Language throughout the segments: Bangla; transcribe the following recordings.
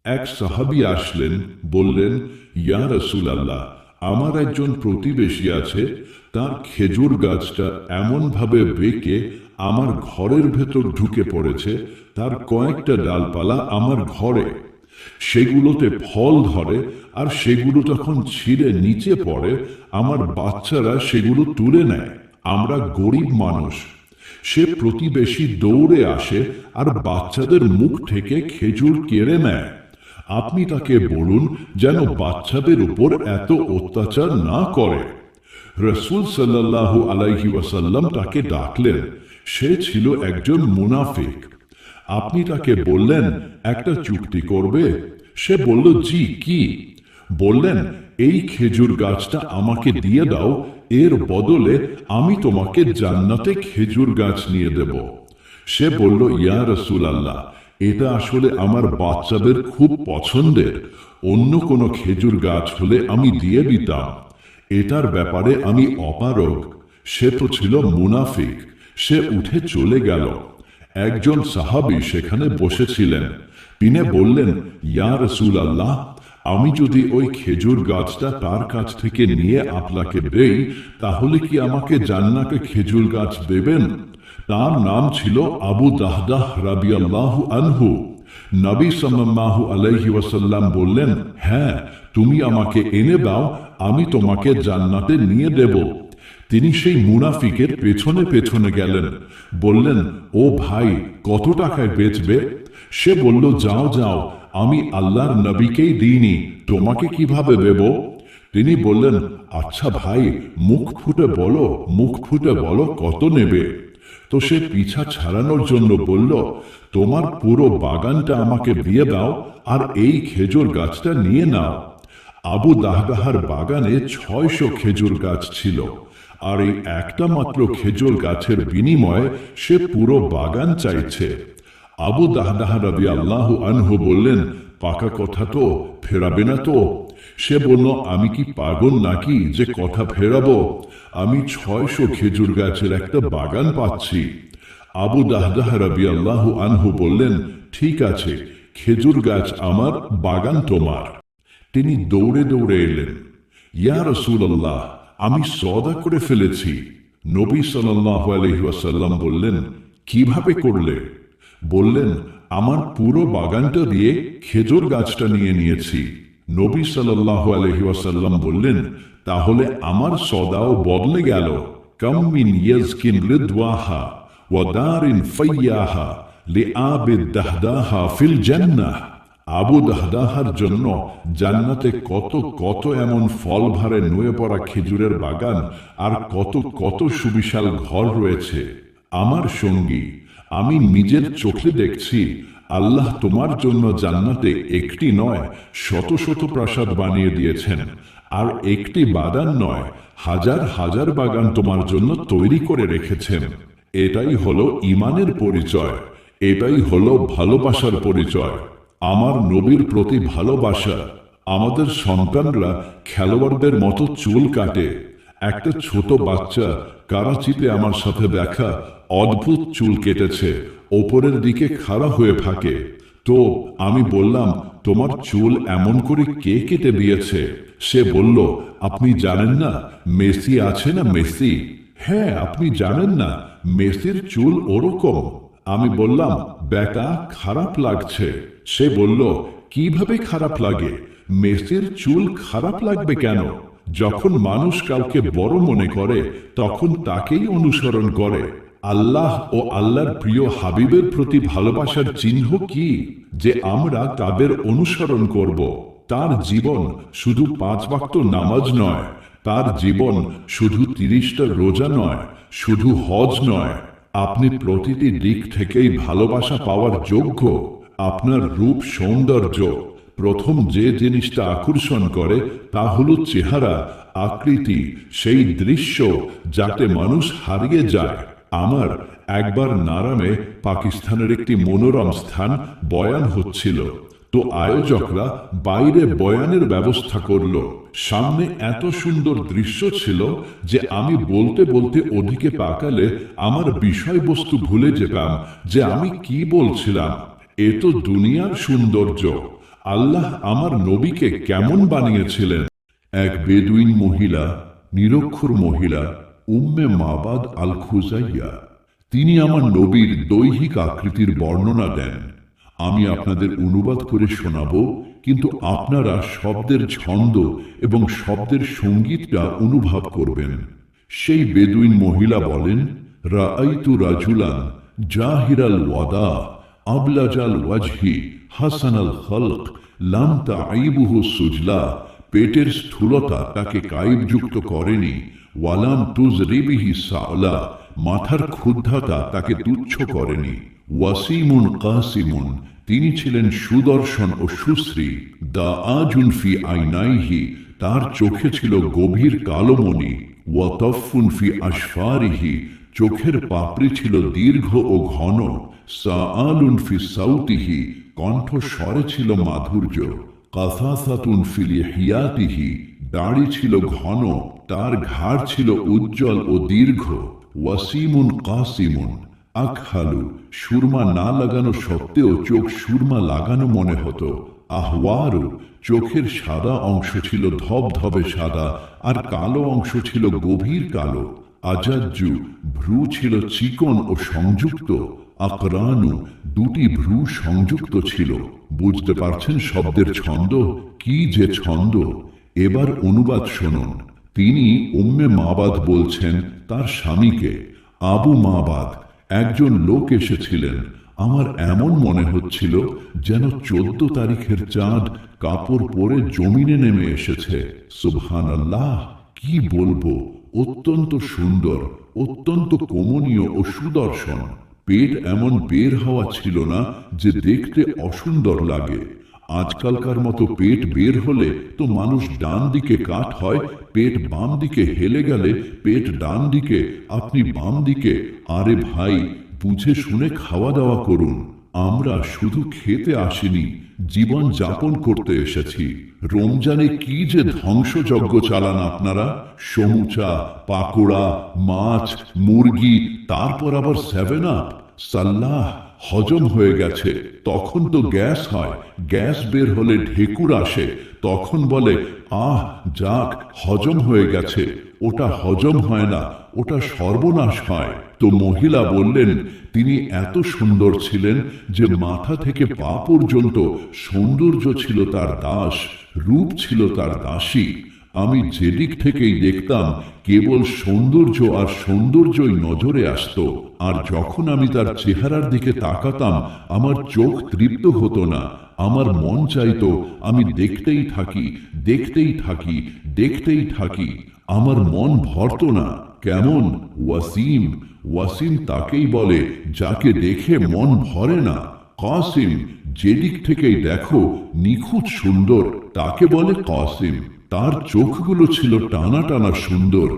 এক সাহাবী আসলেন, বললেন, ইয়া রাসূলুল্লাহ, আমার একজন প্রতিবেশী আছে, তার খেজুর গাছটা এমনভাবে বেঁকে আমার ঘরের ভেতর ঢুকে পড়েছে, তার কয়েকটা ডালপালা আমার ঘরে, সেগুলোতে ফল ধরে, আর সেগুলো যখন ছিঁড়ে নিচে পড়ে আমার বাচ্চারা সেগুলো তুলে নেয়। আমরা গরিব মানুষ। সে প্রতিবেশী দৌড়ে আসে আর বাচ্চাদের মুখ থেকে খেজুর কেড়ে নেয়। আপনি তাকে বলুন যেন বাচ্চাদের উপর এত অত্যাচার না করে। রাসূল সাল্লাল্লাহু আলাইহি ওয়াসাল্লাম তাকে ডাকলেন। সে ছিল একজন মুনাফিক। আপনি তাকে বললেন, একটা চুক্তি করবে? সে বলল, জি, কি? বললেন, এই খেজুর গাছটা আমাকে দিয়ে দাও, এর বদলে আমি তোমাকে জান্নাতে খেজুর গাছ নিয়ে দেব। সে বলল, ইয়া রাসূলুল্লাহ, এটা আসলে আমার বাচ্চাদের খুব পছন্দের, অন্য কোনো খেজুর গাছ হলে আমি দিয়ে দিতাম, এটার ব্যাপারে আমি অপারগ। সে তো ছিল মুনাফিক। সে উঠে চলে গেল। একজন সাহাবী সেখানে বসেছিলেন। তিনি বললেন, ইয়া রাসূলুল্লাহ, আমি যদি ওই খেজুর গাছটা তার কাছ থেকে নিয়ে আপনাকে দেই, তাহলে কি আমাকে জান্নাতে খেজুর গাছ দেবেন? তার নাম ছিল আবু দাহদাহ রাদিয়াল্লাহু আনহু। নবী সাল্লাল্লাহু আলাইহি ওয়াসাল্লাম বললেন, হ্যাঁ, তুমি আমাকে এনে দাও, আমি তোমাকে জান্নাতে নিয়ে দেব। তিনি সেই মুনাফিকের পেছনে পেছনে গেলেন। বললেন, ও ভাই, কত টাকায় বেচবে? সে বলল, যাও যাও, আমি আল্লাহর নবীকেই দিইনি, তোমাকে কিভাবে দেব? তিনি বললেন, আচ্ছা ভাই, মুখ ফুটে বলো কত নেবে? তো সে পিছা ছাড়ানোর জন্য বলল, তোমার পুরো বাগানটা আমাকে দিয়ে দাও, আর এই খেজুর গাছটা নিয়ে নাও। আবু দাহদাহার বাগানে 600 খেজুর গাছ ছিল, আর এই একটা মাত্র খেজুর গাছের বিনিময়ে সে পুরো বাগান চাইছে। আবু দাহদাহ রাদিয়াল্লাহু আনহু বললেন, পাকা কথা তো, ফেরাবে না তো? সে বলল, আমি কি পাগল নাকি যে কথা ফেরাবো? আমি 600 খেজুর গাছের একটা বাগান পাচ্ছি। আবু দাহদাহ রাদিয়াল্লাহু আনহু বললেন, ঠিক আছে, খেজুর গাছ আমার, বাগান তোমার। তিনি দৌড়ে দৌড়ে এলেন। ইয়া রাসূলুল্লাহ, আমি সওদা করে ফেলেছি। নবী সাল্লাল্লাহু আলাইহি ওয়াসাল্লাম বললেন, কিভাবে করলে? বললেন, আমার পুরো বাগানটা দিয়ে খেজুর গাছটা নিয়ে নিয়েছি। নবী সাল্লাল্লাহু আলাইহি ওয়াসাল্লাম বললেন, তাহলে আমার সওদাও বদলে গেল। কাম মিন ইয়াজকিন রিদওয়াহা ওয়া দারিন ফাইয়াহা লিআবিদ দাহদাহা ফিল জান্নাহ। আবু দাহদাহার জন্য জান্নাতে কত কত এমন ফল ভারে নুয়ে পড়া খেজুরের বাগান আর কত কত সুবিশাল ঘর রয়েছে। আমার সঙ্গী, আমি নিজের চোখে দেখছি, আল্লাহ তোমার জন্য জান্নাতে একটি নয়, শত শত প্রাসাদ বানিয়ে দিয়েছেন। আর একটি বাগান নয়, হাজার হাজার বাগান তোমার জন্য তৈরি করে রেখেছেন। এটাই হলো ঈমানের পরিচয়, এটাই হলো ভালোবাসার পরিচয়, আমার নবীর প্রতি ভালোবাসা। আমাদের সন্তানরা খেলোয়াড়দের মতো চুল কাটে। একটা ছোট বাচ্চা করাচিতে আমার সাথে দেখা, অদ্ভুত চুল কেটেছে, ওপরের দিকে খাড়া হয়ে থাকে। তো আমি বললাম, তোমার চুল এমন করে কে কেটে দিয়েছে? সে বলল, আপনি জানেন না মেসি আছে না, মেসি? হ্যাঁ, আপনি জানেন না মেসির চুল ওরকম। আমি বললাম, বেটা, খারাপ লাগছে। সে বলল, কিভাবে খারাপ লাগে? মেসির চুল খারাপ লাগবে কেন? যখন মানুষ কাউকে বড় মনে করে তখন তাকেই অনুসরণ করে। আল্লাহ ও আল্লাহর প্রিয় হাবিবের প্রতি ভালোবাসার চিহ্ন কি যে আমরা তাদের অনুসরণ করব? তার জীবন শুধু 5 ওয়াক্ত নামাজ নয়, তার জীবন শুধু 30টা রোজা নয়, শুধু হজ নয়। আপনি প্রতিটি দিক থেকেই ভালোবাসা পাওয়ার যোগ্য। আপনার রূপ সৌন্দর্য, প্রথম যে জিনিসটা আকর্ষণ করে তা হলো চেহারা, আকৃতি, সেই দৃশ্য যাতে মানুষ হারিয়ে যায়। আমার একবার নারামে পাকিস্তানের একটি মনোরম স্থান বয়ান হচ্ছিল, তো আয়োজকরা বাইরে বয়ানের ব্যবস্থা করল। সামনে এত সুন্দর দৃশ্য ছিল যে আমি বলতে বলতে ওদিকে তাকালে আমার বিষয়বস্তু ভুলে যেতাম যে আমি কি বলছিলাম। এ তো দুনিয়ার সৌন্দর্য। আল্লাহ আমার নবীকে কেমন বানিয়েছিলেন? এক বেদুইন মহিলা, নিরক্ষর মহিলা, উম্মে মাবাদ আল খুজাইয়া, তিনি আমার নবীর দৈহিক আকৃতির বর্ণনা দেন। আমি আপনাদের অনুবাদ করে শোনাব, কিন্তু আপনারা শব্দের ছন্দ এবং শব্দের সঙ্গীতটা অনুভব করবেন। সেই বেদুইন মহিলা বলেন, রাআইতু রাজুলান জাহিরাল ওয়াদা আবলাজাল ওয়াজহি হাসানাল খলক লাম তাইবুহু সুজলা। পেটের স্থূলতা তাকে কাইবযুক্ত করেনি। ওয়ালাম তুজরিবিহি সাওলা, মাথার ক্ষুদ্রতা তাকে তুচ্ছ করেনি। ওয়াসিমুন কাসিমুন, তিনি ছিলেন সুদর্শন ও সুশ্রী। দা আজুন ফি আইনাইহি, তার চোখে ছিল গভীর কালোমণি। ওয়াতফুন ফি আশফারিহি, চোখের পাপড়ি ছিল দীর্ঘ ও ঘন। সাআলুন ফি সাউতিহি, কণ্ঠস্বরে ছিল মাধুর্য। কাসাসাতুন ফি লিহিয়াতিহি, দাড়ি ছিল ঘন, তার ঘাড় ছিল উজ্জ্বল ও দীর্ঘ। ওয়াসিমুন কাসিমুন, আকহালু, সুরমা না লাগানো সত্ত্বেও চোখ সুরমা লাগানো মনে হতো। আহওয়ারু, চোখের সাদা অংশ ছিল ধবধবে সাদা, আর কালো অংশ ছিল গভীর কালো। আজাজ্জু, ভ্রু ছিল চিকন ও সংযুক্ত। আকরানু, দুটি ভ্রু সংযুক্ত ছিল। বুঝতে পারছেন শব্দের ছন্দ? কি যে ছন্দ! এবার অনুবাদ শুনুন। তিনি উম্মে মাবাদ বলছেন তার স্বামীকে, আবু মাবাদ, একজন লোক এসেছিলেন। আমার এমন মনে হচ্ছিল যেন 14 তারিখের চাঁদ কাপড় পরে জমিনে নেমে এসেছে। সুবহানাল্লাহ! কি বলবো, অত্যন্ত সুন্দর, অত্যন্ত কমনীয় ও সুদর্শন। পেট এমন বের হওয়া ছিল না যে দেখতে অসুন্দর লাগে। আজকালকার মতো পেট বের হলে তো মানুষ ডান দিকে কাত হয়, পেট বাম দিকে হেলে গেলে পেট ডান দিকে, আপনি বাম দিকে। আরে ভাই, বুঝে শুনে খাওয়া দাওয়া করুন। আমরা শুধু খেতে আসিনি, জীবন যাপন করতে এসেছি। রমজানে কি যে ধ্বংসযজ্ঞ চালান আপনারা! সমুচা, পাকোড়া, মাছ, মুরগি, তারপর আবার 7 আপ। সাল্লাহ, হজম হয়ে গেছে। তখন তো গ্যাস হয়, গ্যাস বের হলে ঢেকুর আসে, তখন বলে আহ যাক, হজম হয়ে গেছে। ওটা হজম হয় না, ওটা সর্বনাশ হয়। তো মহিলা বললেন, তিনি এত সুন্দর ছিলেন যে মাথা থেকে পা পর্যন্ত সৌন্দর্য ছিল তার দাস, রূপ ছিল তার দাসী। আমি যেদিক থেকেই দেখতাম কেবল সৌন্দর্য আর সৌন্দর্যই নজরে আসত। আর যখন আমি তার চেহারার দিকে তাকাতাম, আমার চোখ তৃপ্ত হতো না। আমার মন চাইতো আমি দেখতেই থাকি, দেখতেই থাকি, দেখতেই থাকি। আমার মন ভরত না। কেমন? ওয়াসিম, ওয়াসিম তাকেই বলে যাকে দেখে মন ভরে না। কাসিম, যেদিক থেকেই দেখো নিখুঁত সুন্দর, তাকে বলে কাসিম। তার চোখগুলো ছিল টানা টানা সুন্দর।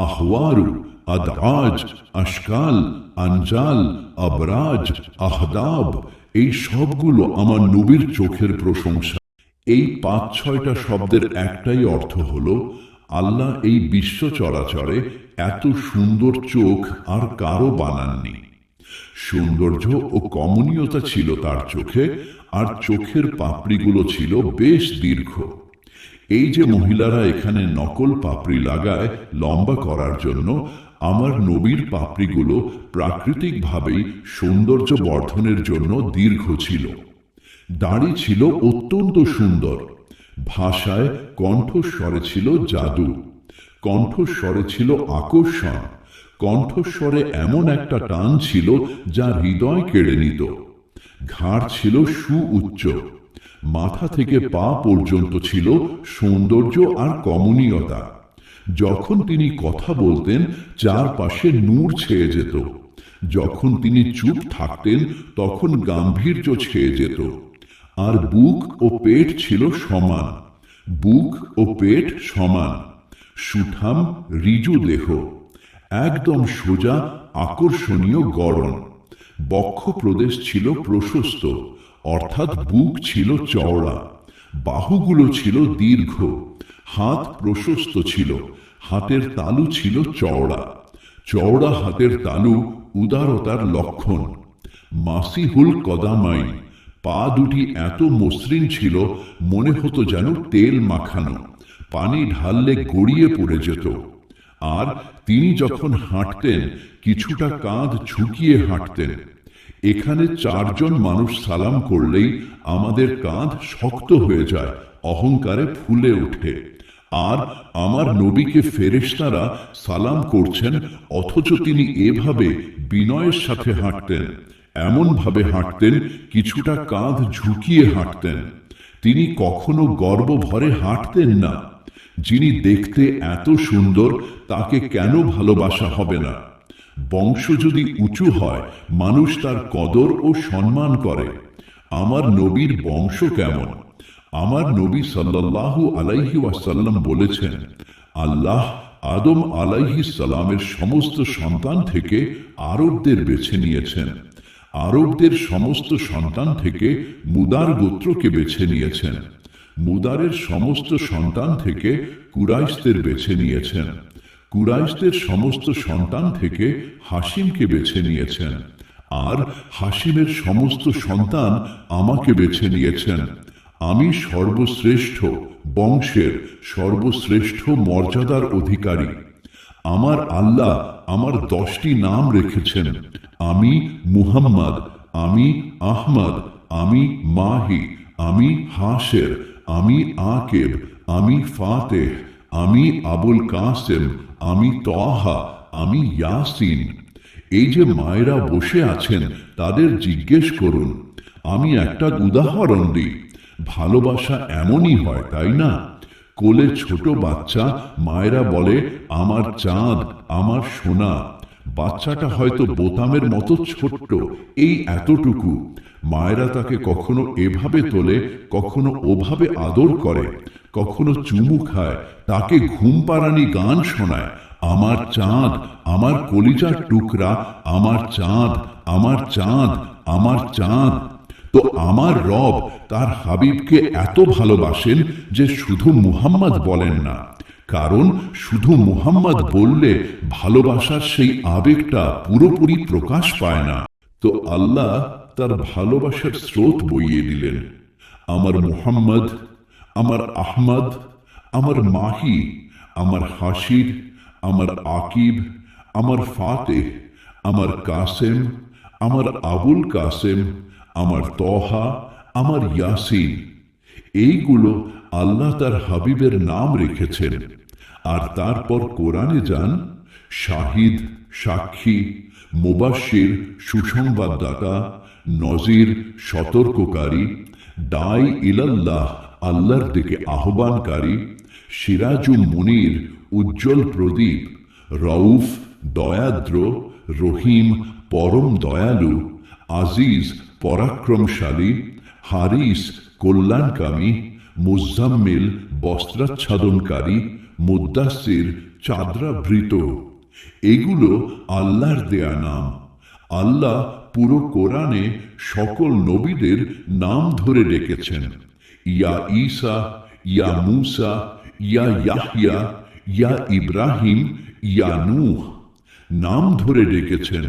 আহওয়ারু, আদআজ, আশকাল, আনজাল, আবরাজ, আহদাব, এই সবগুলো আমার নবীর চোখের প্রশংসা। এই 5-6টা শব্দের একটাই অর্থ হলো, আল্লাহ এই বিশ্ব চরাচরে এত সুন্দর চোখ আর কারো বানাননি। সৌন্দর্য ও কমনীয়তা ছিল তার চোখে, আর চোখের পাপড়িগুলো ছিল বেশ দীর্ঘ। এই যে মহিলারা এখানে নকল পাপড়ি লাগায় লম্বা করার জন্য, আমার নবীর পাপড়িগুলো প্রাকৃতিকভাবেই সৌন্দর্য বর্ধনের জন্য দীর্ঘ ছিল। দাড়ি ছিল অত্যন্ত সুন্দর। ভাষায় কণ্ঠস্বরে ছিল জাদু, কণ্ঠস্বরে ছিল আকর্ষণ, কণ্ঠস্বরে এমন একটা টান ছিল যা হৃদয় কেড়ে নিত। ঘাড় ছিল সুউচ্চ, মাথা থেকে পা পর্যন্ত ছিল সৌন্দর্য আর কমনীয়তা। যখন তিনি কথা বলতেন চারপাশে নূর ছেয়ে যেত। যখন তিনি চুপ থাকতেন তখন গাম্ভীর্য ছেয়ে যেত। আর বুক ও পেট ছিল সমান, বুক ও পেট সমান। সুঠাম ঋজু দেহ, একদম সোজা আকর্ষণীয় গড়ন। বক্ষ প্রদেশ ছিল প্রশস্ত, অর্থাৎ বুক ছিল চওড়া। বাহুগুলো ছিল দীর্ঘ, হাত প্রশস্ত ছিল, হাতের তালু ছিল চওড়া। চওড়া হাতের তালু উদারতার লক্ষণ। মাসিহুল কদামাইন, পা দুটি এত মসৃণ ছিল, মনে হতো যেন তেল মাখানো, পানি ঢাললে গড়িয়ে পড়ে যেত। আর তিনি যখন হাঁটতেন কিছুটা কাঁধ ঝুঁকিয়ে হাঁটতেন। এখানে 4 জন মানুষ সালাম করলেই আমাদের কাঁধ শক্ত হয়ে যায়, অহংকারে ফুলে ওঠে। আর আমার নবীকে ফেরেশতারা সালাম করছেন, অথচ তিনি এভাবে বিনয়ের সাথে হাঁটতেন, এমন ভাবে হাঁটতেন কিছুটা কাঁধ ঝুঁকিয়ে হাঁটতেন। তিনি কখনো গর্ব ভরে হাঁটতেন না। যিনি দেখতে এত সুন্দর, তাকে কেন ভালোবাসা হবে না? বংশ যদি উঁচু হয়, মানুষ তার কদর ও সম্মান করে। আমার নবীর বংশ কেমন? আমার নবী সাল্লাল্লাহু আলাইহি ওয়াসাল্লাম বলেছেন, আল্লাহ আদম আলাইহিস সালামের সমস্ত সন্তান থেকে আরবদের বেছে নিয়েছেন। আরবদের সমস্ত সন্তান থেকে মুদার গোত্রকে বেছে নিয়েছেন। মুদারের সমস্ত সন্তান থেকে কুরাইশদের বেছে নিয়েছেন। কুরাইশদের সমস্ত সন্তান থেকে হাসিমকে বেছে নিয়েছেন। আর হাসিমের সমস্ত সন্তান আমাকে বেছে নিয়েছেন। আমি সর্বশ্রেষ্ঠ বংশের সর্বশ্রেষ্ঠ মর্যাদার অধিকারী। আমার আল্লাহ আমার 10টি নাম রেখেছেন। আমি মুহাম্মদ, আমি আহমদ, আমি মাহি, আমি হাশের, আমি আকেব, আমি ফাতেহ, আমি আবুল কাসেম, আমি তহা, আমি ইয়াসিন। এই যে মায়েরা বসে আছেন, তাদের জিজ্ঞেস করুন। আমি একটা উদাহরণ দিই। ভালোবাসা এমনই হয়, তাই না? কোলে ছোট বাচ্চা, মায়েরা বলে আমার চাঁদ, আমার সোনা। বাচ্চাটা হয়তো বোতামের মতো ছোট্ট, এই এতটুকু। মায়েরা তাকে কখনো এভাবে তোলে, কখনো ওভাবে আদর করে, কখনো চুমু খায়, তাকে ঘুম পাড়ানি গান শোনায়, আমার চাঁদ, আমার কলিজার টুকরা, আমার চাঁদ, আমার চাঁদ, আমার চাঁদ। তো আমার রব তার হাবিবকে এত ভালোবাসেন যে শুধু মুহাম্মদ বলেন না, কারণ শুধু মুহাম্মদ বললে ভালোবাসার সেই আবেগটা পুরোপুরি প্রকাশ পায় না। তো আল্লাহ তার ভালোবাসার স্রোত বইয়ে দিলেন। আমার মুহাম্মদ, আমার আহমদ, আমার মাহি, আমার হাসির, আমার আকিব, আমার ফাতেহ, আমার কাসেম, আমার আবুল কাসেম, আমার তহা, আমার ইয়াসিন। এইগুলো আল্লাহ তার হাবিবের নাম রেখেছেন। আর তারপর কোরআনে যান, শাহিদ সাক্ষী, মুবাশশির সুসংবাদদাতা, নজির সতর্ককারী, দাই ইলাল্লাহ আল্লাহর দিকে আহ্বানকারী, সিরাজুম মুনির উজ্জ্বল প্রদীপ, রউফ দয়াদ্র, রহিম পরম দয়ালু, আজিজ পরাক্রমশালী, হারিস কল্যাণকামী, মুজাম্মিল বস্ত্রাচ্ছাদনকারী, মুদ্দাসির চাদরাবৃত। এগুলো আল্লাহর দেয়া নাম। আল্লাহ পুরো কোরআনে সকল নবীদের নাম ধরে ডেকেছেন। ইয়া ঈসা, ইয়া মুসা, ইয়া ইয়াহইয়া, ইয়া ইব্রাহিম, ইয়া নূহ, নাম ধরে ডেকেছেন।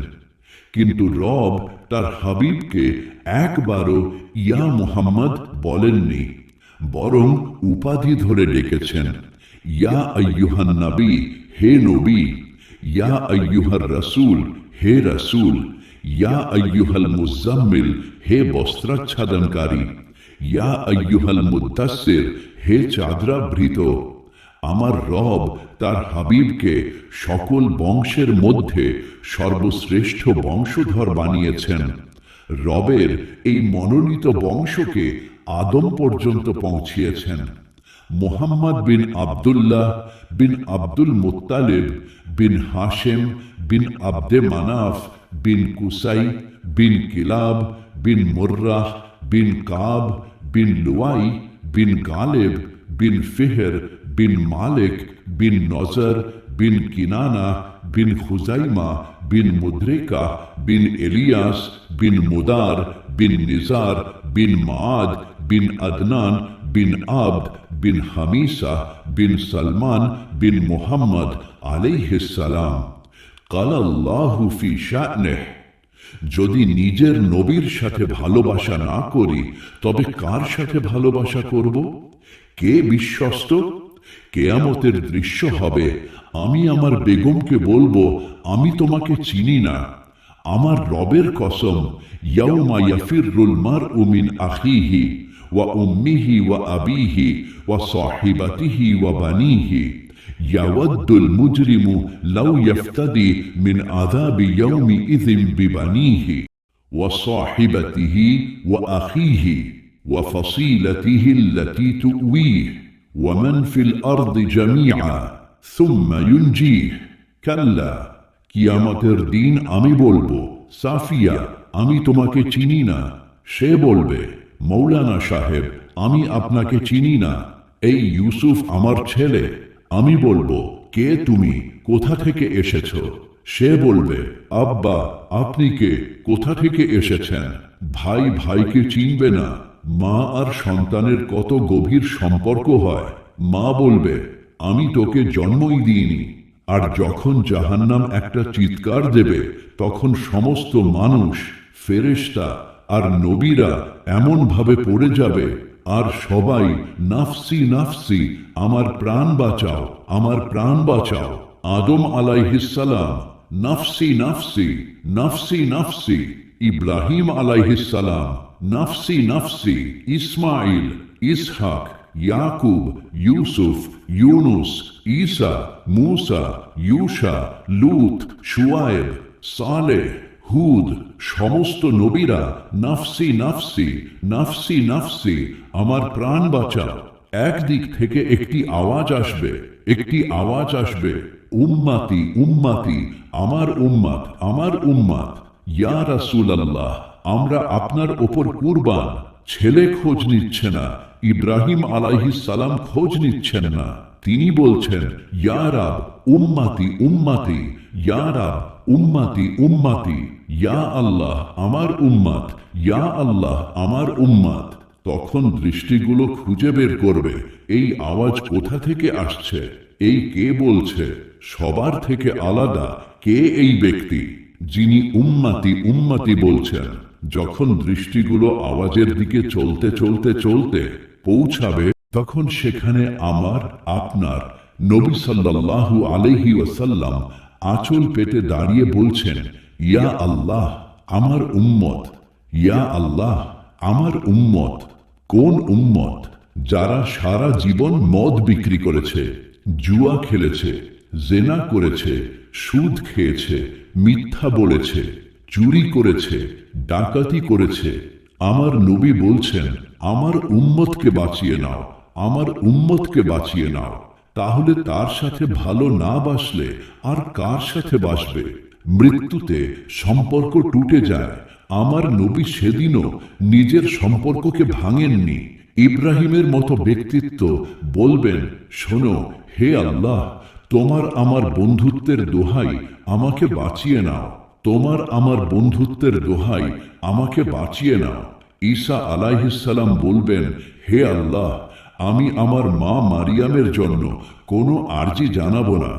কিন্তু রব তার হাবিবকে একবারও ইয়া মুহাম্মদ বলেননি, বরং উপাধি ধরে ডেকেছেন। ইয়া আইয়ুহান নবী, হে নবী। ইয়া আইয়ুহার রাসূল, হে রাসূল। ইয়া আইয়ুহাল মুজাম্মিল, হে বস্ত্রাচ্ছাদনকারী। ইয়া আইয়ুহাল মুদ্দাসসির, হে চাদরাবৃত। আমার রব তার হাবিবকে সকল বংশের মধ্যে সর্বশ্রেষ্ঠ বংশধর বানিয়েছেন। রবের এই মনোনীত বংশকে আদম পর্যন্ত পৌঁছিয়েছেন। মুহাম্মদ বিন আব্দুল্লাহ বিন আব্দুল মুত্তালিব বিন হাশেম বিন আব্দে মানাফ বিন কুসাই বিন কিলাব বিন মুর্রাহ বিন কাব বিন লুয়াই বিন গালেব বিন ফিহর বিন মালিক বিন নজর বিন কিনানা বিন খুজাইমা বিন মুদ্রিকা বিন এলিয়াস বিন মুদার বিন নিজার বিন মাদ বিন আদনান বিন আব্দ বিন হামিসা বিন সলমান বিন মুহাম্মদ আলাইহিস সালাম। قال الله في شأنه যদি নিজের নবীর সাথে ভালোবাসা না করি তবে কার সাথে ভালোবাসা করব? কে বিশ্বস্ত? কেয়ামতের দৃশ্য হবে, আমি আমার বেগমকে বলবো, আমি তোমাকে চিনি না। আমার রবের কসম, ইয়াউমা ইয়াফিরুল মারউ মিন আখিহি ওয়া উম্মিহি ওয়া আবিহি ওয়া সাহিবাতিহি ওয়া বানিহি ইয়াওয়াদ্দুল মুজরিমু লাউ ইয়াফতাদি মিন আযাবি ইয়াউমিইযিন বিবানিহি ওয়া সাহিবাতিহি ওয়া আখিহি ওয়া ফাসিলাতিহি আল্লাতী তুওয়িহি ওয়া মান ফিল আরদি জামিআ সুম্মা ইউনজিহি কাল্লা। কিয়ামতের দিন আমি বলবো, সাফিয়া, আমি তোমাকে চিনি না। সে বলবে, মৌলানা সাহেব, আমি আপনাকে চিনি না। এই ইউসুফ আমার ছেলে। আমি বলবো, কে তুমি? কোথা থেকে এসেছো? সে বলবে, আব্বা, আপনি কে? কোথা থেকে এসেছেন? ভাই ভাইকে চিনবে না। মা আর সন্তানের কত গভীর সম্পর্ক হয়। মা বলবে, আমি তোকে জন্মই দিইনি। আর যখন জাহান্নাম একটা চিৎকার দেবে, তখন সমস্ত মানুষ, ফেরেশতা আর নবীরা এমন ভাবে পড়ে যাবে, আর সবাই নাফসি নাফসি, আমার প্রাণ বাঁচাও, আমার প্রাণ বাঁচাও। আদম আলাইহিস সালাম, নাফসি নাফসি, নাফসি নাফসি। ইব্রাহিম আলাইহিস সালাম, নাফসি নাফসি। ইসমাইল, ইসহাক, ইয়াকুব, ইউসুফ, ইউনুস, ঈসা, মূসা, ইউশা, লূত, শুআয়ব, সালেহ, হুদ, সমস্ত নবীরা নাফসি নাফসি, নাফসি নাফসি, আমার প্রাণ বাঁচাও। একদিক থেকে একটি আওয়াজ আসবে, একটি আওয়াজ আসবে, উম্মাতি উম্মাতি, আমার উম্মাত, আমার উম্মাত। ইয়া রাসূলুল্লাহ, আমরা আপনার ওপর কুরবান। ছেলে খোঁজ নিচ্ছে না, ইব্রাহিম আলাইহিস সালাম খোঁজ নিচ্ছেন না। তিনি বলছেন, ইয়া রাব, উম্মাতি উম্মাতি, ইয়া রাব, উম্মাতি উম্মাতি, ইয়া আল্লাহ, আমার উম্মাত, ইয়া আল্লাহ, আমার উম্মাত। তখন দৃষ্টিগুলো খুঁজে বের করবে, এই আওয়াজ কোথা থেকে আসছে, এই কে বলছে। সবার থেকে আলাদা কে এই ব্যক্তি যিনি উম্মাতি উম্মাতি বলছেন। যখন দৃষ্টিগুলো আওয়াজের দিকে চলতে চলতে চলতে পৌঁছাবে, তখন সেখানে আমার, আপনার নবী সাল্লাল্লাহু আলাইহি ওয়াসাল্লাম আঁচল পেতে দাঁড়িয়ে বলছেন, ইয়া আল্লাহ, আমার উম্মত, ইয়া আল্লাহ, আমার উম্মত। কোন উম্মত? যারা সারা জীবন মদ বিক্রি করেছে, জুয়া খেলেছে, জেনা করেছে, সুদ খেয়েছে, মিথ্যা বলেছে, চুরি করেছে, ডাকাতি করেছে। আমার নবী বলছেন, আমার উম্মতকে বাঁচিয়ে নাও, আমার উম্মতকে বাঁচিয়ে নাও। তাহলে তার সাথে ভালো না বাসলে আর কার সাথে বাসবে? মৃত্যুতে সম্পর্ক টুটে যায়। আমার নবী সেদিনও নিজের সম্পর্ককে ভাঙেননি। ইব্রাহিমের মতো ব্যক্তিত্ব বলবেন, শোনো হে আল্লাহ, তোমার আমার বন্ধুত্বের দোহাই, আমাকে বাঁচিয়ে নাও। তোমার আমার বন্ধুত্বের দোহাই, আমাকে বাঁচিয়ে নাও। ঈসা আলাইহিস সালাম বলবেন, হে আল্লাহ, আমি আমার মা মারিয়ামের জন্য কোনো আরজি জানাবো না।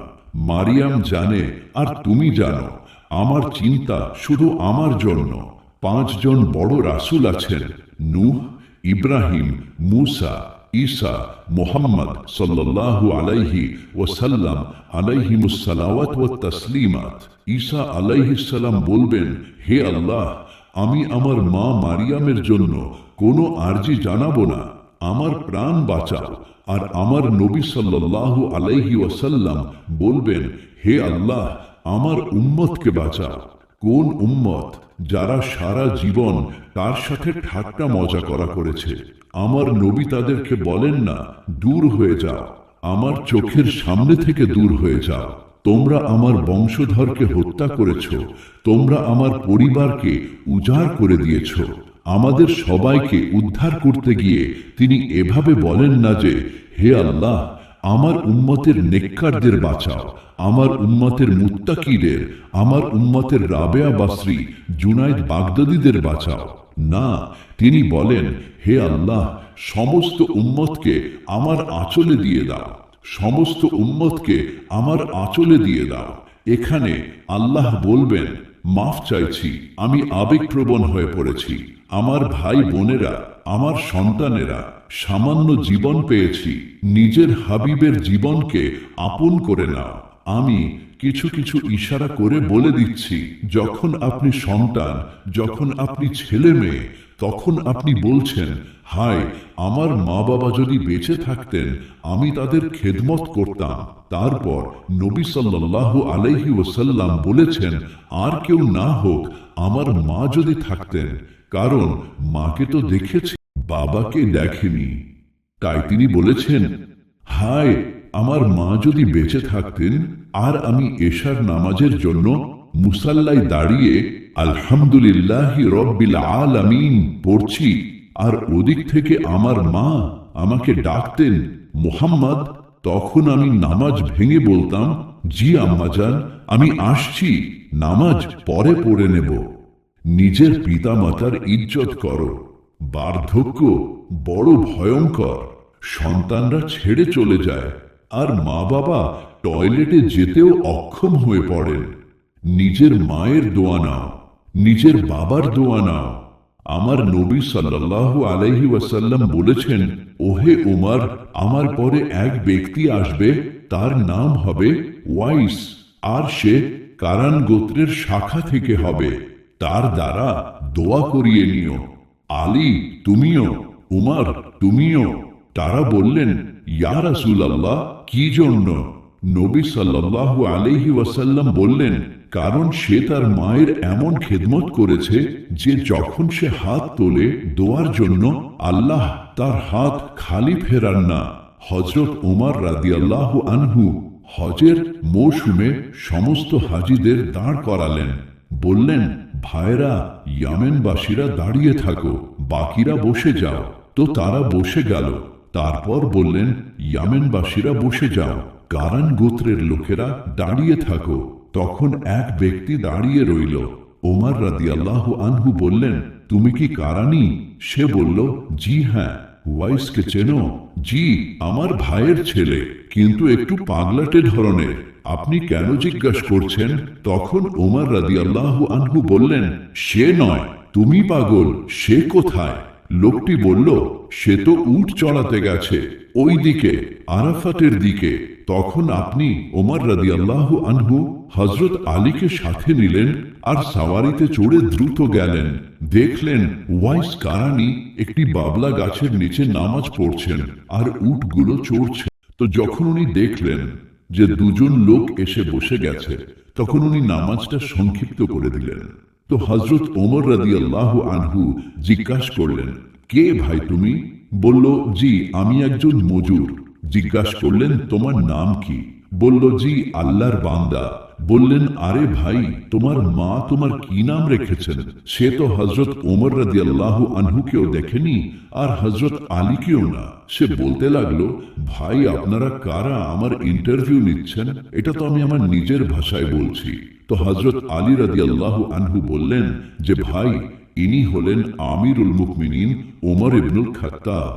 মারিয়াম জানে আর তুমি জানো। আমার চিন্তা শুধু আমার জন্য। 5 জন বড় রাসূল আছেন, নূহ, ইব্রাহিম, মূসা, ঈসা, মুহাম্মদ সাল্লাল্লাহু আলাইহি ওয়াসাল্লাম আলাইহিমুস সালাওয়াত ওয়াত তাসলিমাত। ঈসা আলাইহিস সালাম বলবেন, হে আল্লাহ, আমি আমার মা মারিয়ামের জন্য কোনো আরজি জানাবো না। আমার প্রাণ বাঁচাও। আর আমার নবী সাল্লাল্লাহু আলাইহি ওয়াসাল্লাম বলবেন, হে আল্লাহ, আমার উম্মতকে বাঁচাও। কোন উম্মত? যারা সারা জীবন তার সাথে ঠাট্টা মজা করেছে। আমার নবী তাদেরকে বলেন না, দূর হয়ে যাও, আমার চোখের সামনে থেকে দূর হয়ে যাও। তোমরা আমার বংশধরকে হত্যা করেছ, তোমরা আমার পরিবারকে উজাড় করে দিয়েছ। আমাদের সবাইকে উদ্ধার করতে গিয়ে তিনি এভাবে বলেন না যে, হে আল্লাহ, আমার উম্মতের নেককারদের বাঁচাও, আমার উম্মতের মুত্তাকিদের, আমার উম্মতের রাবেয়া বাসরি, জুনাইদ বাগদাদীদের বাঁচাও। না, তিনি বলেন, হে আল্লাহ, সমস্ত উম্মতকে আমার আঁচলে দিয়ে দাও, সমস্ত উম্মতকে আমার আঁচলে দিয়ে দাও। এখানে আল্লাহ বলবেন, মাফ চাইছি, আমি আবেগপ্রবণ হয়ে পড়েছি। আমার ভাই বোনেরা, আমার সন্তানেরা সামান্য জীবন পেয়েছি, নিজের হাবিবের জীবনকে আপন করে নাও। আমি কিছু কিছু ইশারা করে বলে দিচ্ছি, যখন আপনি সন্তান, যখন আপনি ছেলে মেয়ে, তখন আপনি বলছেন, হায় আমার মা বাবা যদি বেঁচে থাকতেন আমি তাদের খেদমত করতাম। তারপর নবী সাল্লাল্লাহু আলাইহি ওয়াসাল্লাম বলেছেন, আর কেউ না হোক আমার মা যদি থাকতেন, কারণ মাকে তো দেখেছি, বাবাকে দেখেনি। তাই তিনি বলেছেন, হায় আমার মা যদি বেঁচে থাকতেন আর আমি এশার নামাজের জন্য মুসাল্লায় দাঁড়িয়ে আলহামদুলিল্লাহি রব্বিল আলামিন পড়ছি, আর ওদিক থেকে আমার মা আমাকে ডাকতেন মুহাম্মদ, তখন আমি নামাজ ভেঙে বলতাম, জি আম্মাজান আমি আসছি, নামাজ পরে পড়ে নেব। নিজের পিতা মাতার ইজ্জত করো। বার্ধক্য বড় ভয়ঙ্কর, সন্তানরা ছেড়ে চলে যায় আর মা বাবা টয়লেটে যেতেও অক্ষম হয়ে পড়েন। নিজের মায়ের দোয়া নাও, নিজের বাবার দোয়া নাও। আমার নবী সাল্লাল্লাহু আলাইহি ওয়াসাল্লাম বলেছেন, ওহে উমর, আমার পরে এক ব্যক্তি আসবে, তার নাম হবে ওয়াইস, আর সে কারান গোত্রের শাখা থেকে হবে, তার দ্বারা দোয়া করিয়ে নিও। আলী তুমিও, উমর তুমিও। তারা বললেন, ইয়া রাসূলুল্লাহ, কি জন্য? নবী সাল্লাল্লাহু আলাইহি ওয়াসাল্লাম বললেন, কারণ সে তার মায়ের এমন খেদমত করেছে যে যখন সে হাত তোলে দোয়ার জন্য, আল্লাহ তার হাত খালি ফেরান না। হযরত ওমর রাদিয়াল্লাহু আনহু হজের মৌসুমে সমস্ত হাজীদের দাঁড় করালেন, বললেন, ভাইরা ইয়ামেনবাসীরা দাঁড়িয়ে থাকো, বাকিরা বসে যাও। তো তারা বসে গেল। তারপর বললেন, ইয়ামেনবাসীরা বসে যাও, কারান গোত্রের লোকেরা দাঁড়িয়ে থাকো। তখন এক ব্যক্তি দাঁড়িয়ে রইল। ওমর রাদিয়াল্লাহু আনহু বললেন, তুমি কি কারানি? সে বলল, জি হ্যাঁ। ওয়াইসকে চেনো? জি, আমার ভাইয়ের ছেলে, কিন্তু একটু পাগলাটে ধরনের। আপনি কেন জিজ্ঞাসা করছেন? তখন ওমর রাদিয়াল্লাহু আনহু বললেন, সে নয়, তুমি পাগল, সে কোথায়? লোকটি বলল, সে তো উট চড়াতে গেছে ওই দিকে, আরাফাতের দিকে। তখন আপনি ওমর রাদিয়াল্লাহু আনহু হযরত আলীকে সাথে নিলেন আর সাওয়ারিতে চড়ে দ্রুত গেলেন। দেখলেন ওয়াইস কারানি একটি বাবলা গাছের নিচে নামাজ পড়ছেন আর উটগুলো চড়ছে। তো যখন উনি দেখলেন যে দুজন লোক এসে বসে গেছে, তখন উনি নামাজটা সংক্ষিপ্ত করে দিলেন। তো হযরত ওমর রাদিয়াল্লাহু আনহু জিজ্ঞাসা করলেন, কে ভাই তুমি? বলল, জি আমি একজন মজুর। জিজ্ঞাসা করলেন, তোমার নাম কি? বলল, জি আল্লাহর বান্দা। বললেন, আরে ভাই, তোমার মা তোমার কি নাম রেখেছেন? সে তো হযরত ওমর রাদিয়াল্লাহু আনহুকেও দেখেনি আর হযরত আলীকেও না। সে বলতে লাগলো, ভাই আপনারা কারা, আমার ইন্টারভিউ নিচ্ছেন? এটা তো আমি আমার নিজের ভাষায় বলছি। তো হযরত আলী রাদিয়াল্লাহু আনহু বললেন যে, ভাই ইনি হলেন আমিরুল মুমিনিন ওমর ইবনুল খাত্তাব,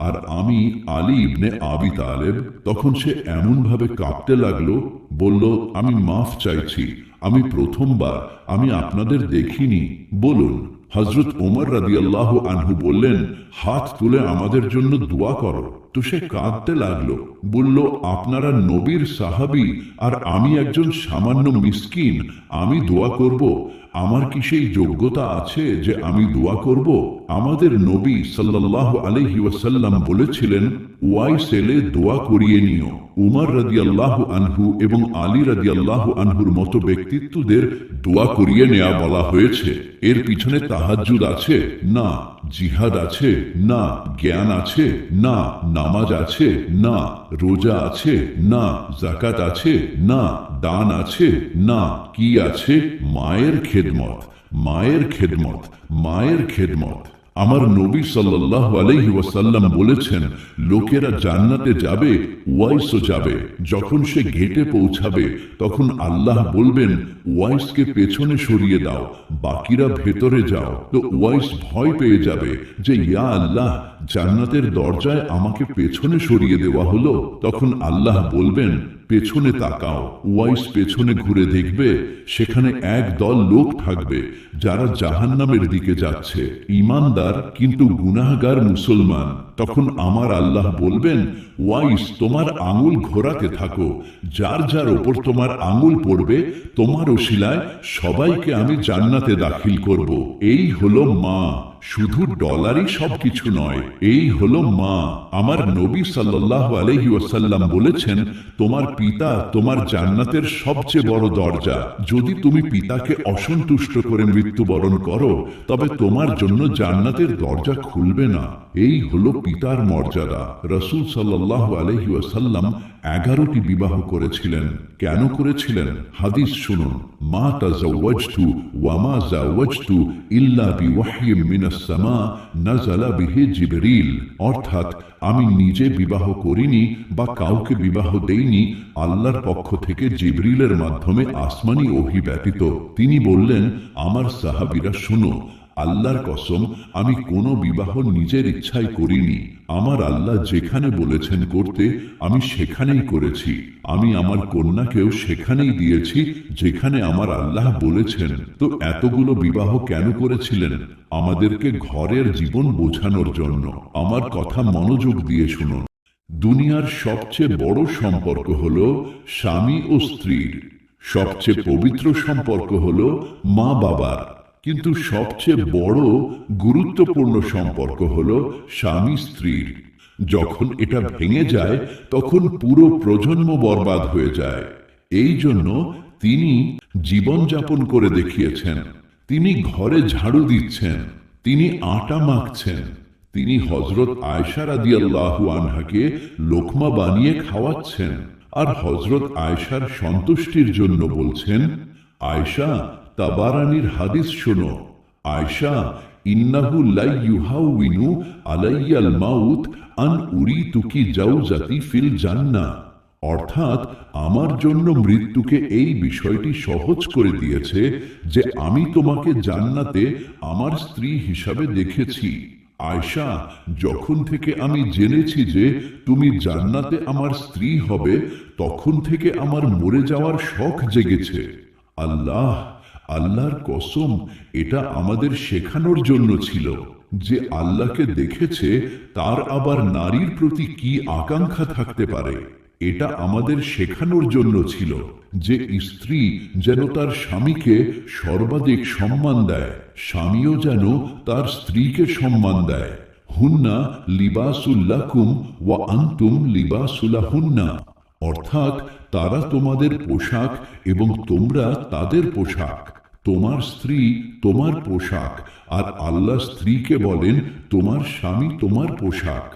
আর আমি আলী ইবনে আবি তালেব। তখন সে এমন ভাবে কাঁপতে লাগলো, বলল, আমি মাফ চাইছি, আমি প্রথমবার, আমি আপনাদের দেখিনি, বলুন। হযরত ওমর রাদিয়াল্লাহু আনহু বললেন, হাত তুলে আমাদের জন্য দোয়া করো। তো সে কাঁদতে লাগলো, বলল, আপনারা নবীর সাহাবী আর আমি একজন সামান্য মিসকিন, আমি দোয়া করব? আমার কি সেই যোগ্যতা আছে যে আমি দোয়া করব? আমাদের নবী সাল্লাল্লাহু আলাইহি ওয়াসাল্লাম বলেছিলেন, ওয়াইস এলে দোয়া করিয়ে নিও। উমর রাদিয়াল্লাহু আনহু এবং আলী রাদিয়াল্লাহু আনহুর মতো ব্যক্তিত্বদের দোয়া করিয়ে নেওয়া বলা হয়েছে। এর পিছনে তাহাজ্জুদ আছে? না। জিহাদ আছে? না। জ্ঞান আছে? না। নামাজ আছে? না। রোজা আছে? না। যাকাত আছে? না। দান আছে? না। কি আছে? মায়ের খেদমত, মায়ের খেদমত, মায়ের খেদমত। আমার নবী সাল্লাল্লাহু আলাইহি ওয়াসাল্লাম বলেছেন, লোকেরা জান্নাতে যাবে, ওয়াইসও যাবে। যখন সে গেটে পৌঁছাবে তখন আল্লাহ বলবেন, ওয়াইসকে পেছনে সরিয়ে দাও, বাকিরা ভেতরে যাও। তো ওয়াইস ভয় পেয়ে যাবে যে, ইয়া আল্লাহ, জান্নাতের দরজায় আমাকে পেছনে সরিয়ে দেওয়া হলো। তখন আল্লাহ বলবেন, পেছনে তাকাও। ওয়াইস পেছনে ঘুরে দেখবে সেখানে এক দল লোক থাকবে যারা জাহান্নামের দিকে যাচ্ছে, ঈমানদার কিন্তু গুনাহগার মুসলমান। তখন আমার আল্লাহ বলবেন, ওয়াইস তোমার আঙুল ঘোরাতে থাকো, যার যার ওপর তোমার আঙুল পড়বে তোমার ওসিলায় সবাইকে আমি জান্নাতে দাখিল করব। এই হলো মা। শুধু ডলারই সবকিছু নয়, এই হলো মা। আমার নবী সাল্লাল্লাহু আলাইহি ওয়াসাল্লাম বলেছেন, তোমার পিতা তোমার জান্নাতের সবচেয়ে বড় দরজা। যদি তুমি পিতাকে অসন্তুষ্ট করে মৃত্যুবরণ করো তবে তোমার জন্য জান্নাতের দরজা খুলবে না। এই হলো পিতার মর্যাদা। রাসূল সাল্লাল্লাহু আলাইহি ওয়াসাল্লাম 11টি বিবাহ করেছিলেন। কেন করেছিলেন? হাদিস শুনুন, মা তাজাওয়াজতু ওয়া মা জাওয়াজতু ইল্লা বিওয়াহয়িম মিনাস সামা নাযালা বিহি জিবরিল। অর্থাৎ আমি নিজে বিবাহ করিনি বা কাউকে বিবাহ দেইনি, আল্লাহর পক্ষ থেকে জিবরিলের মাধ্যমে আসমানি ওহী ব্যতীত। তিনি বললেন, আমার সাহাবীরা শুনো, আল্লাহর কসম আমি কোনো বিবাহ নিজের ইচ্ছায় করিনি। আমার আল্লাহ যেখানে বলেছেন করতে আমি সেখানেই করেছি। আমি আমার কন্যাকেও সেখানেই দিয়েছি যেখানে আমার আল্লাহ বলেছেন। তো এতগুলো বিবাহ কেন করেছিলেন? আমাদেরকে ঘরের জীবন বোঝানোর জন্য। আমার কথা মনোযোগ দিয়ে শুনুন। দুনিয়ার সবচেয়ে বড় সম্পর্ক হলো স্বামী ও স্ত্রীর, সবচেয়ে পবিত্র সম্পর্ক হলো মা বাবার, কিন্তু সবচেয়ে বড় গুরুত্বপূর্ণ সম্পর্ক হলো স্বামী স্ত্রীর। যখন এটা ভেঙে যায় তখন পুরো প্রজন্ম বরবাদ হয়ে যায়। এই জন্য তিনি জীবন যাপন করে দেখিয়েছেন। তিনি ঘরে ঝাড়ু দিচ্ছেন, তিনি আটা মাখছেন, তিনি হযরত আয়েশা রাদিয়াল্লাহু আনহাকে লোকমা বানিয়ে খাওয়াচ্ছেন। আর হযরত আয়েশার সন্তুষ্টির জন্য বলছেন, আয়েশা তাবারানির হাদিস শোনো, আয়েশা ইন্নাহু লা ইউহাউইনু আলাইয়াল মাউত আন উরিতুকি জাওজাতি ফিল জান্নাহ। অর্থাৎ আমার জন্য মৃত্যুকে এই বিষয়টি সহজ করে দিয়েছে যে আমি তোমাকে জান্নাতে আমার স্ত্রী হিসাবে দেখেছি। আয়েশা, যখন থেকে আমি জেনেছি যে তুমি জান্নাতে আমার স্ত্রী হবে তখন থেকে আমার মরে যাওয়ার শখ জেগেছে। আল্লাহর কসম, এটা আমাদের শেখানোর জন্য ছিল যে আল্লাহকে দেখেছে তার আবার নারীর প্রতি কি আকাঙ্ক্ষা থাকতে পারে। এটা আমাদের শেখানোর জন্য ছিল যে স্ত্রী যেন তার স্বামীকে সর্বাধিক সম্মান দেয়, স্বামীও যেন তার স্ত্রীকে সম্মান দেয়। হুন্না লিবাসুল লাকুম ওয়া আনতুম লিবাসুল লাহুন্না। অর্থাৎ তারা তোমাদের পোশাক এবং তোমরা তাদের পোশাক। তোমার স্ত্রী তোমার পোশাক, আর আল্লাহ স্ত্রীকে বলেন তোমার স্বামী তোমার পোশাক।